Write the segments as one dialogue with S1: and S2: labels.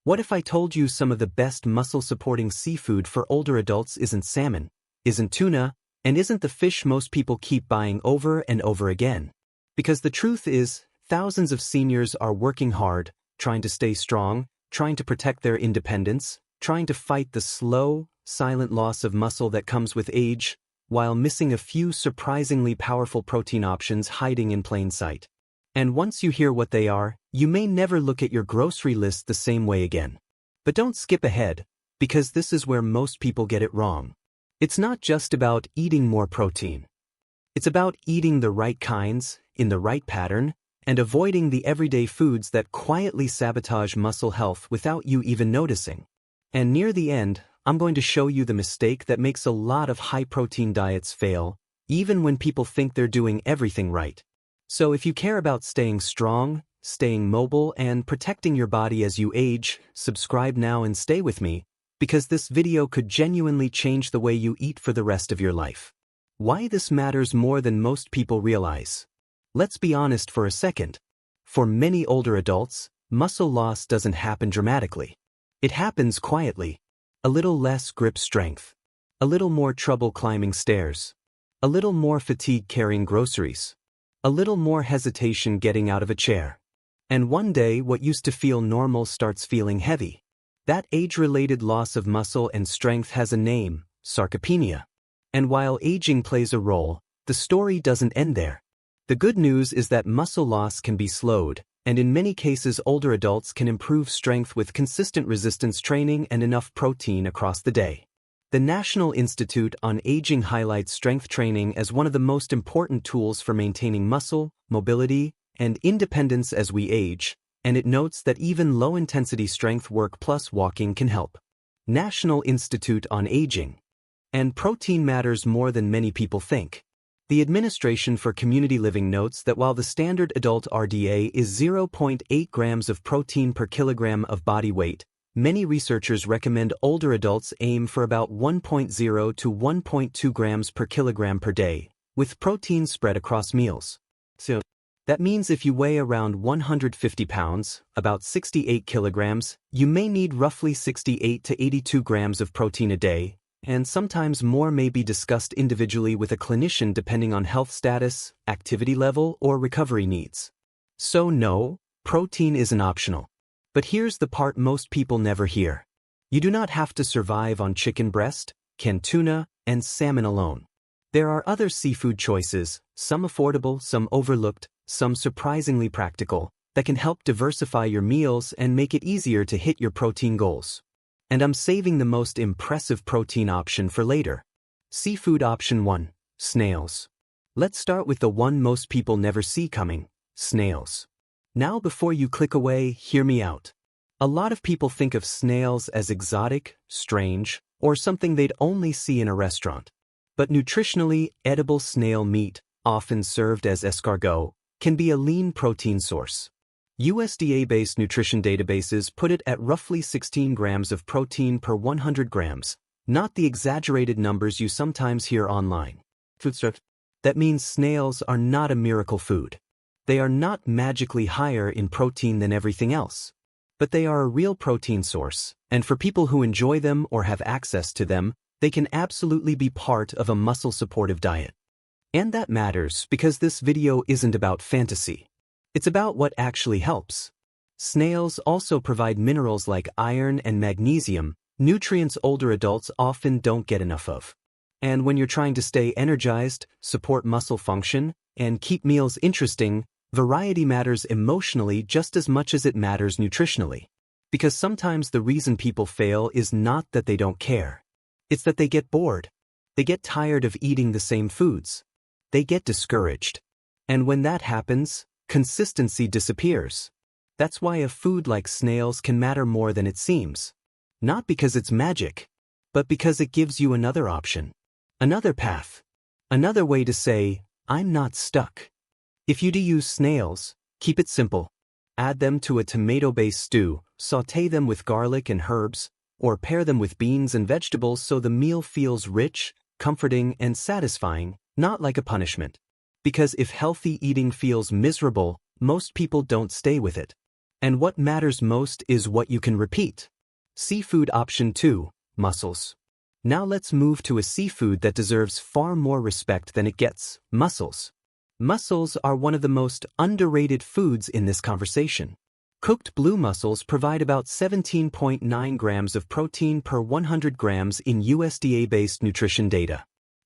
S1: What if I told you some of the best muscle-supporting seafood for older adults isn't salmon, isn't tuna, and isn't the fish most people keep buying over and over again? Because the truth is, thousands of seniors are working hard, trying to stay strong, trying to protect their independence, trying to fight the slow, silent loss of muscle that comes with age, while missing a few surprisingly powerful protein options hiding in plain sight. And once you hear what they are, you may never look at your grocery list the same way again. But don't skip ahead, because this is where most people get it wrong. It's not just about eating more protein. It's about eating the right kinds, in the right pattern, and avoiding the everyday foods that quietly sabotage muscle health without you even noticing. And near the end, I'm going to show you the mistake that makes a lot of high-protein diets fail, even when people think they're doing everything right. So if you care about staying strong, staying mobile, and protecting your body as you age, subscribe now and stay with me, because this video could genuinely change the way you eat for the rest of your life. Why this matters more than most people realize. Let's be honest for a second. For many older adults, muscle loss doesn't happen dramatically. It happens quietly. A little less grip strength. A little more trouble climbing stairs. A little more fatigue carrying groceries. A little more hesitation getting out of a chair. And one day what used to feel normal starts feeling heavy. That age-related loss of muscle and strength has a name, sarcopenia. And while aging plays a role, the story doesn't end there. The good news is that muscle loss can be slowed, and in many cases older adults can improve strength with consistent resistance training and enough protein across the day. The National Institute on Aging highlights strength training as one of the most important tools for maintaining muscle, mobility, and independence as we age, and it notes that even low-intensity strength work plus walking can help. National Institute on Aging. And protein matters more than many people think. The Administration for Community Living notes that while the standard adult RDA is 0.8 grams of protein per kilogram of body weight, many researchers recommend older adults aim for about 1.0 to 1.2 grams per kilogram per day, with protein spread across meals. So, that means if you weigh around 150 pounds, about 68 kilograms, you may need roughly 68 to 82 grams of protein a day, and sometimes more may be discussed individually with a clinician depending on health status, activity level, or recovery needs. So no, protein isn't optional. But here's the part most people never hear. You do not have to survive on chicken breast, canned tuna, and salmon alone. There are other seafood choices, some affordable, some overlooked, some surprisingly practical, that can help diversify your meals and make it easier to hit your protein goals. And I'm saving the most impressive protein option for later. Seafood option 1, snails. Let's start with the one most people never see coming, snails. Now before you click away, hear me out. A lot of people think of snails as exotic, strange, or something they'd only see in a restaurant. But nutritionally, edible snail meat, often served as escargot, can be a lean protein source. USDA-based nutrition databases put it at roughly 16 grams of protein per 100 grams, not the exaggerated numbers you sometimes hear online. That means snails are not a miracle food. They are not magically higher in protein than everything else. But they are a real protein source, and for people who enjoy them or have access to them, they can absolutely be part of a muscle-supportive diet. And that matters because this video isn't about fantasy. It's about what actually helps. Snails also provide minerals like iron and magnesium, nutrients older adults often don't get enough of. And when you're trying to stay energized, support muscle function, and keep meals interesting, variety matters emotionally just as much as it matters nutritionally. Because sometimes the reason people fail is not that they don't care. It's that they get bored. They get tired of eating the same foods. They get discouraged. And when that happens, consistency disappears. That's why a food like snails can matter more than it seems. Not because it's magic, but because it gives you another option. Another path. Another way to say, I'm not stuck. If you do use snails, keep it simple. Add them to a tomato-based stew, sauté them with garlic and herbs, or pair them with beans and vegetables so the meal feels rich, comforting, and satisfying, not like a punishment. Because if healthy eating feels miserable, most people don't stay with it. And what matters most is what you can repeat. Seafood option 2, mussels. Now let's move to a seafood that deserves far more respect than it gets, mussels. Mussels are one of the most underrated foods in this conversation. Cooked blue mussels provide about 17.9 grams of protein per 100 grams in USDA-based nutrition data.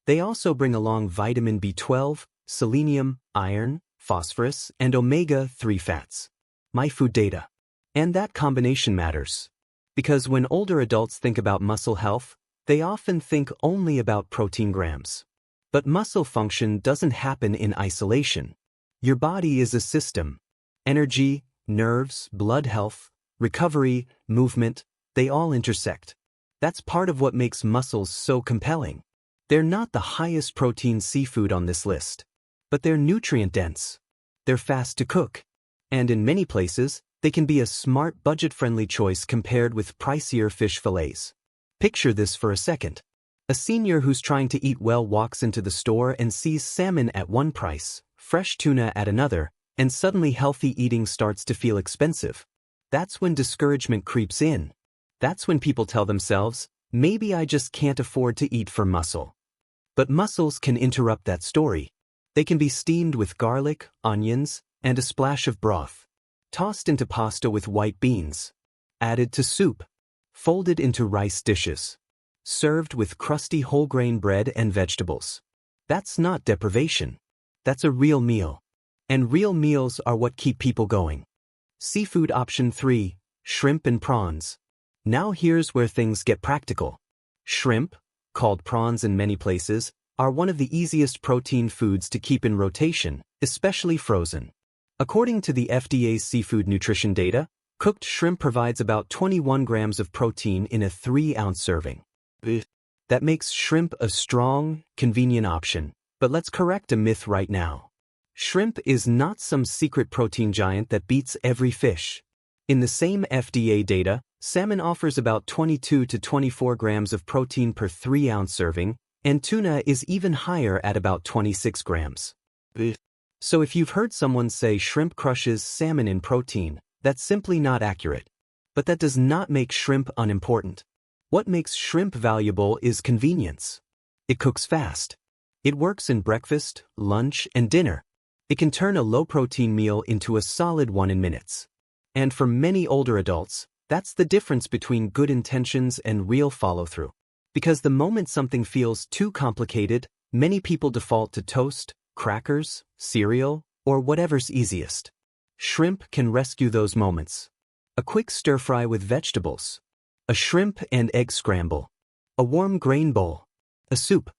S1: They also bring along vitamin B12, selenium, iron, phosphorus, and omega-3 fats. My food data. And that combination matters. Because when older adults think about muscle health, they often think only about protein grams. But muscle function doesn't happen in isolation. Your body is a system. Energy, nerves, blood health, recovery, movement, they all intersect. That's part of what makes mussels so compelling. They're not the highest protein seafood on this list, but they're nutrient-dense. They're fast to cook. And in many places, they can be a smart budget-friendly choice compared with pricier fish fillets. Picture this for a second. A senior who's trying to eat well walks into the store and sees salmon at one price, fresh tuna at another, and suddenly healthy eating starts to feel expensive. That's when discouragement creeps in. That's when people tell themselves, maybe I just can't afford to eat for mussel. But mussels can interrupt that story. They can be steamed with garlic, onions, and a splash of broth. Tossed into pasta with white beans. Added to soup. Folded into rice dishes. Served with crusty whole grain bread and vegetables. That's not deprivation. That's a real meal. And real meals are what keep people going. Seafood option 3, shrimp and prawns. Now here's where things get practical. Shrimp, called prawns in many places, are one of the easiest protein foods to keep in rotation, especially frozen. According to the FDA's seafood nutrition data, cooked shrimp provides about 21 grams of protein in a 3-ounce serving. That makes shrimp a strong, convenient option, but let's correct a myth right now. Shrimp is not some secret protein giant that beats every fish. In the same FDA data, salmon offers about 22 to 24 grams of protein per 3-ounce serving, and tuna is even higher at about 26 grams. So if you've heard someone say shrimp crushes salmon in protein, that's simply not accurate. But that does not make shrimp unimportant. What makes shrimp valuable is convenience. It cooks fast. It works in breakfast, lunch, and dinner. It can turn a low-protein meal into a solid one in minutes. And for many older adults, that's the difference between good intentions and real follow-through. Because the moment something feels too complicated, many people default to toast, crackers, cereal, or whatever's easiest. Shrimp can rescue those moments. A quick stir-fry with vegetables. A shrimp and egg scramble. A warm grain bowl. A soup.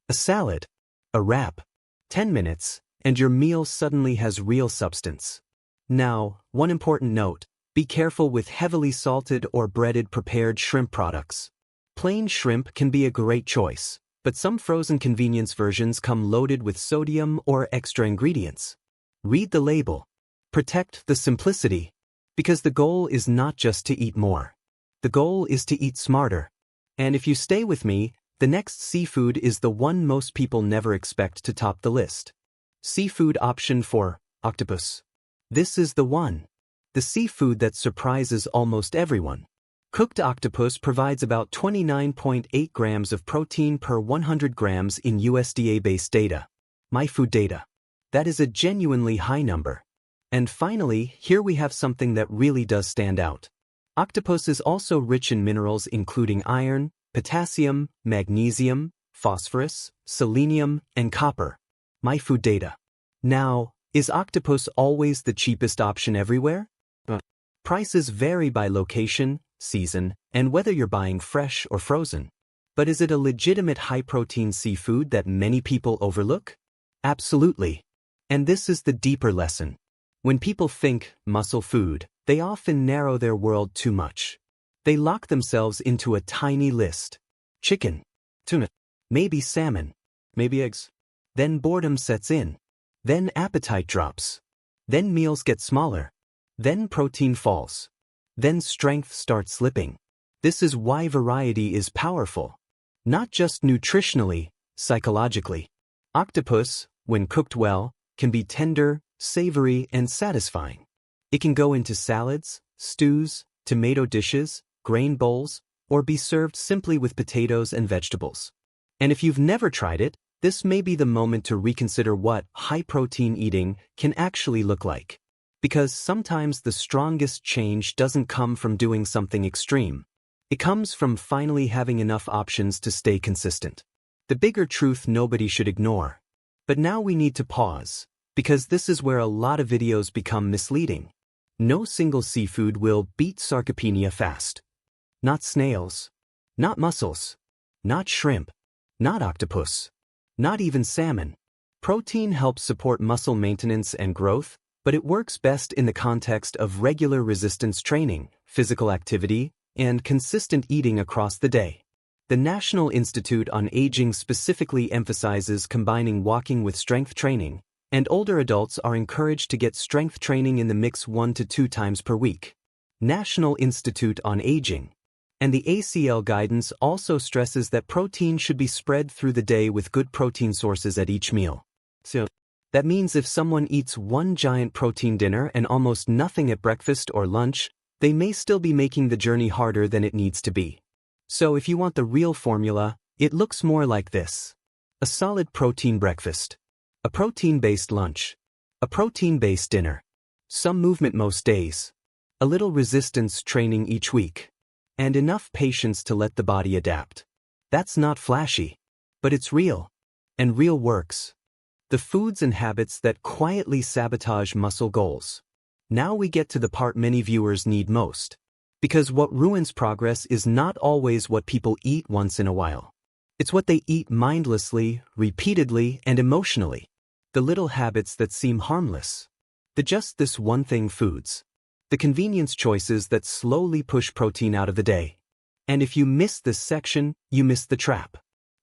S1: A salad. A wrap. 10 minutes, and your meal suddenly has real substance. Now, one important note, be careful with heavily salted or breaded prepared shrimp products. Plain shrimp can be a great choice, but some frozen convenience versions come loaded with sodium or extra ingredients. Read the label. Protect the simplicity. Because the goal is not just to eat more. The goal is to eat smarter. And if you stay with me, the next seafood is the one most people never expect to top the list. Seafood option 4, octopus. This is the one. The seafood that surprises almost everyone. Cooked octopus provides about 29.8 grams of protein per 100 grams in USDA-based data. My food data. That is a genuinely high number. And finally, here we have something that really does stand out. Octopus is also rich in minerals including iron, potassium, magnesium, phosphorus, selenium, and copper. My food data. Now, is octopus always the cheapest option everywhere? Prices vary by location, season, and whether you're buying fresh or frozen. But is it a legitimate high-protein seafood that many people overlook? Absolutely. And this is the deeper lesson. When people think mussel food, they often narrow their world too much. They lock themselves into a tiny list. Chicken, tuna, maybe salmon, maybe eggs. Then boredom sets in. Then appetite drops. Then meals get smaller. Then protein falls. Then strength starts slipping. This is why variety is powerful. Not just nutritionally, psychologically. Octopus, when cooked well, can be tender, savory, and satisfying. It can go into salads, stews, tomato dishes, grain bowls, or be served simply with potatoes and vegetables. And if you've never tried it, this may be the moment to reconsider what high-protein eating can actually look like. Because sometimes the strongest change doesn't come from doing something extreme. It comes from finally having enough options to stay consistent. The bigger truth nobody should ignore. But now we need to pause, because this is where a lot of videos become misleading. No single seafood will beat sarcopenia fast. Not snails. Not mussels. Not shrimp. Not octopus. Not even salmon. Protein helps support muscle maintenance and growth, but it works best in the context of regular resistance training, physical activity, and consistent eating across the day. The National Institute on Aging specifically emphasizes combining walking with strength training, and older adults are encouraged to get strength training in the mix 1 to 2 times per week. National Institute on Aging. And the ACL guidance also stresses that protein should be spread through the day with good protein sources at each meal. So, that means if someone eats one giant protein dinner and almost nothing at breakfast or lunch, they may still be making the journey harder than it needs to be. So if you want the real formula, it looks more like this. A solid protein breakfast. A protein-based lunch. A protein-based dinner. Some movement most days. A little resistance training each week. And enough patience to let the body adapt. That's not flashy. But it's real. And real works. The foods and habits that quietly sabotage muscle goals. Now we get to the part many viewers need most. Because what ruins progress is not always what people eat once in a while. It's what they eat mindlessly, repeatedly, and emotionally. The little habits that seem harmless. The just this one thing foods. The convenience choices that slowly push protein out of the day. And if you miss this section, you miss the trap.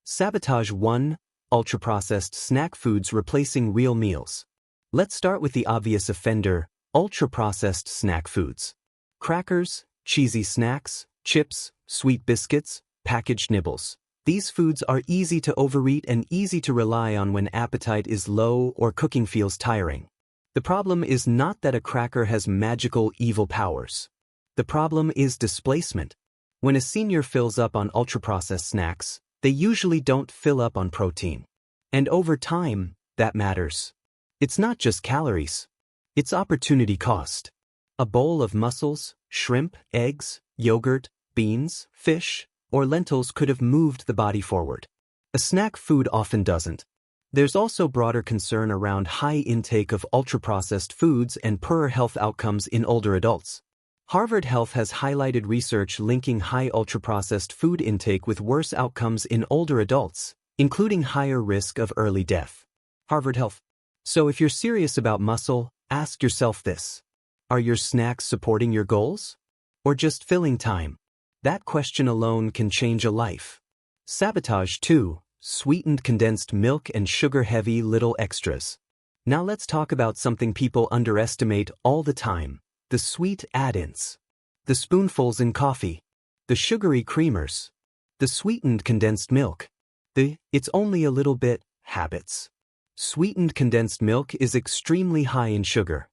S1: Sabotage 1. Ultra-processed snack foods replacing real meals. Let's start with the obvious offender, ultra-processed snack foods. Crackers, cheesy snacks, chips, sweet biscuits, packaged nibbles. These foods are easy to overeat and easy to rely on when appetite is low or cooking feels tiring. The problem is not that a cracker has magical evil powers. The problem is displacement. When a senior fills up on ultra-processed snacks, they usually don't fill up on protein. And over time, that matters. It's not just calories. It's opportunity cost. A bowl of mussels, shrimp, eggs, yogurt, beans, fish, or lentils could have moved the body forward. A snack food often doesn't. There's also broader concern around high intake of ultra-processed foods and poorer health outcomes in older adults. Harvard Health has highlighted research linking high ultra-processed food intake with worse outcomes in older adults, including higher risk of early death. Harvard Health. So if you're serious about muscle, ask yourself this. Are your snacks supporting your goals? Or just filling time? That question alone can change a life. Sabotage 2. Sweetened condensed milk and sugar-heavy little extras. Now let's talk about something people underestimate all the time. The sweet add-ins. The spoonfuls in coffee. The sugary creamers. The sweetened condensed milk. The "it's only a little bit" habits. Sweetened condensed milk is extremely high in sugar.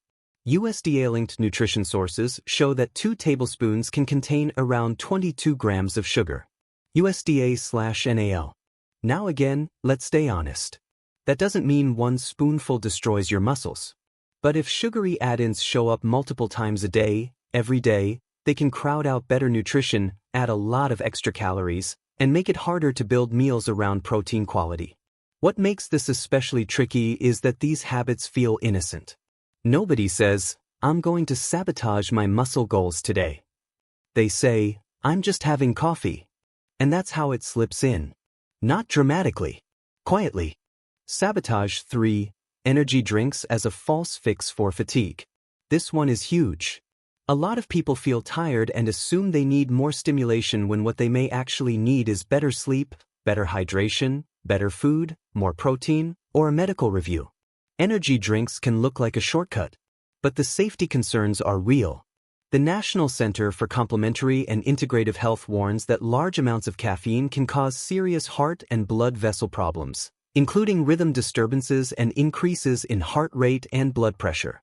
S1: USDA-linked nutrition sources show that 2 tablespoons can contain around 22 grams of sugar. USDA/NAL. Now again, let's stay honest. That doesn't mean 1 spoonful destroys your muscles. But if sugary add-ins show up multiple times a day, every day, they can crowd out better nutrition, add a lot of extra calories, and make it harder to build meals around protein quality. What makes this especially tricky is that these habits feel innocent. Nobody says, "I'm going to sabotage my muscle goals today." They say, "I'm just having coffee." And that's how it slips in. Not dramatically. Quietly. Sabotage 3. Energy drinks as a false fix for fatigue. This one is huge. A lot of people feel tired and assume they need more stimulation when what they may actually need is better sleep, better hydration, better food, more protein, or a medical review. Energy drinks can look like a shortcut. But the safety concerns are real. The National Center for Complementary and Integrative Health warns that large amounts of caffeine can cause serious heart and blood vessel problems, including rhythm disturbances and increases in heart rate and blood pressure.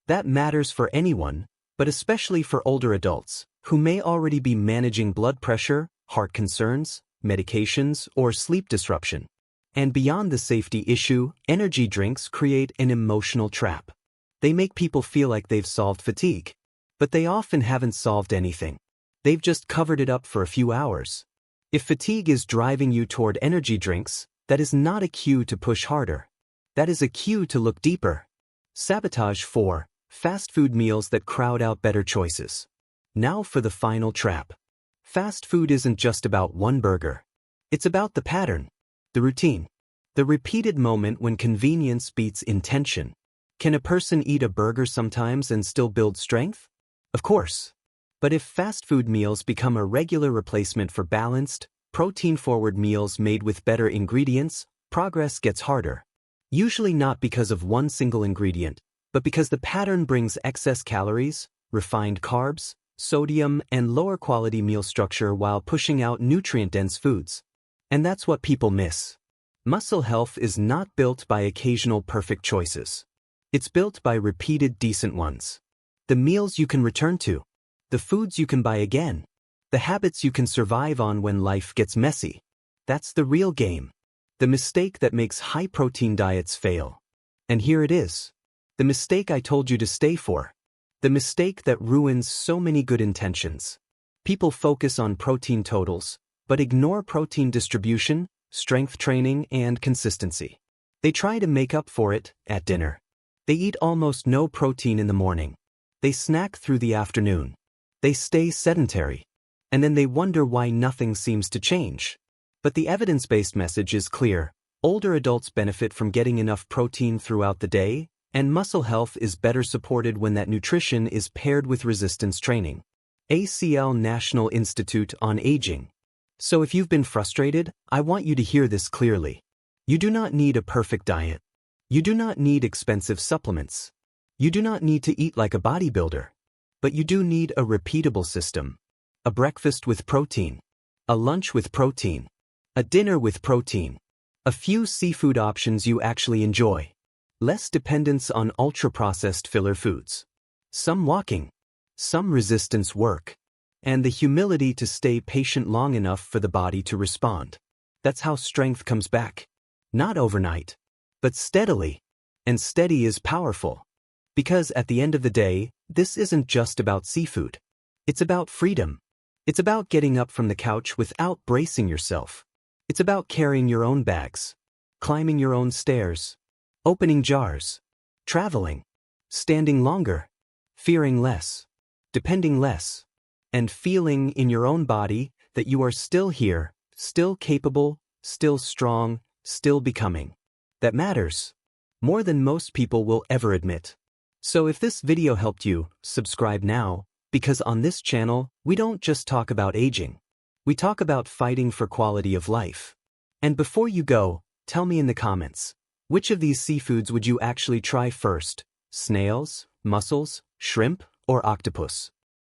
S1: That matters for anyone, but especially for older adults, who may already be managing blood pressure, heart concerns, medications, or sleep disruption. And beyond the safety issue, energy drinks create an emotional trap. They make people feel like they've solved fatigue. But they often haven't solved anything. They've just covered it up for a few hours. If fatigue is driving you toward energy drinks, that is not a cue to push harder. That is a cue to look deeper. Sabotage 4. Fast food meals that crowd out better choices. Now for the final trap. Fast food isn't just about one burger. It's about the pattern, the routine, the repeated moment when convenience beats intention. Can a person eat a burger sometimes and still build strength? Of course. But if fast food meals become a regular replacement for balanced, protein-forward meals made with better ingredients, progress gets harder. Usually not because of one single ingredient, but because the pattern brings excess calories, refined carbs, sodium, and lower-quality meal structure while pushing out nutrient-dense foods. And that's what people miss. Muscle health is not built by occasional perfect choices. It's built by repeated decent ones. The meals you can return to. The foods you can buy again. The habits you can survive on when life gets messy. That's the real game. The mistake that makes high-protein diets fail. And here it is. The mistake I told you to stay for. The mistake that ruins so many good intentions. People focus on protein totals, but ignore protein distribution, strength training, and consistency. They try to make up for it at dinner. They eat almost no protein in the morning. They snack through the afternoon. They stay sedentary. And then they wonder why nothing seems to change. But the evidence-based message is clear. Older adults benefit from getting enough protein throughout the day, and muscle health is better supported when that nutrition is paired with resistance training. ACL National Institute on Aging. So if you've been frustrated, I want you to hear this clearly. You do not need a perfect diet. You do not need expensive supplements. You do not need to eat like a bodybuilder. But you do need a repeatable system. A breakfast with protein. A lunch with protein. A dinner with protein. A few seafood options you actually enjoy. Less dependence on ultra-processed filler foods. Some walking. Some resistance work. And the humility to stay patient long enough for the body to respond. That's how strength comes back. Not overnight, but steadily. And steady is powerful. Because at the end of the day, this isn't just about seafood. It's about freedom. It's about getting up from the couch without bracing yourself. It's about carrying your own bags, climbing your own stairs, opening jars, traveling, standing longer, fearing less, depending less, and feeling in your own body that you are still here, still capable, still strong, still becoming. That matters more than most people will ever admit. So if this video helped you, subscribe now, because on this channel, we don't just talk about aging. We talk about fighting for quality of life. And before you go, tell me in the comments, which of these seafoods would you actually try first? Snails, mussels, shrimp, or octopus?